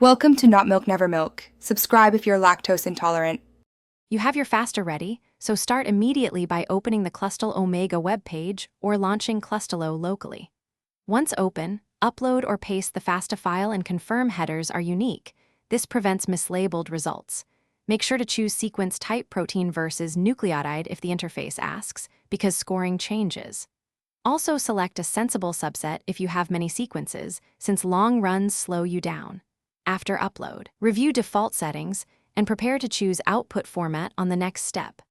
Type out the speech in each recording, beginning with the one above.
Welcome to Not Milk Never Milk. Subscribe if you're lactose intolerant. You have your FASTA ready, so start immediately by opening the Clustal Omega webpage or launching Clustalo locally. Once open, upload or paste the FASTA file and confirm headers are unique. This prevents mislabeled results. Make sure to choose sequence type protein versus nucleotide if the interface asks, because scoring changes. Also select a sensible subset if you have many sequences, since long runs slow you down. After upload, review default settings and prepare to choose output format on the next step.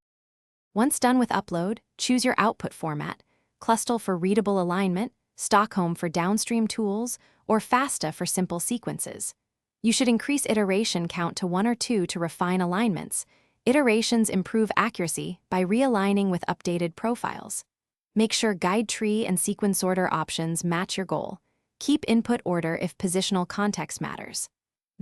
Once done with upload, choose your output format: Clustal for readable alignment, Stockholm for downstream tools, or FASTA for simple sequences. You should increase iteration count to 1 or 2 to refine alignments. Iterations improve accuracy by realigning with updated profiles. Make sure guide tree and sequence order options match your goal. Keep input order if positional context matters.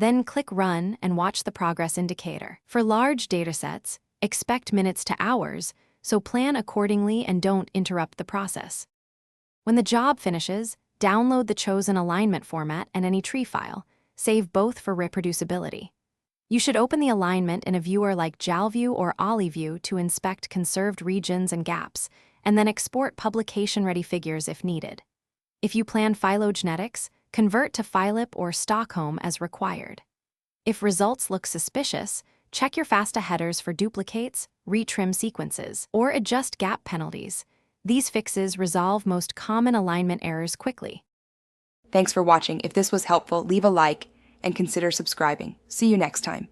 Then click Run and watch the progress indicator. For large datasets, expect minutes to hours, so plan accordingly and don't interrupt the process. When the job finishes, download the chosen alignment format and any tree file. Save both for reproducibility. You should open the alignment in a viewer like JalView or OliView to inspect conserved regions and gaps, and then export publication-ready figures if needed. If you plan phylogenetics, convert to Phylip or Stockholm as required. If results look suspicious, check your FASTA headers for duplicates, retrim sequences, or adjust gap penalties. These fixes resolve most common alignment errors quickly. Thanks for watching. If this was helpful, leave a like and consider subscribing. See you next time.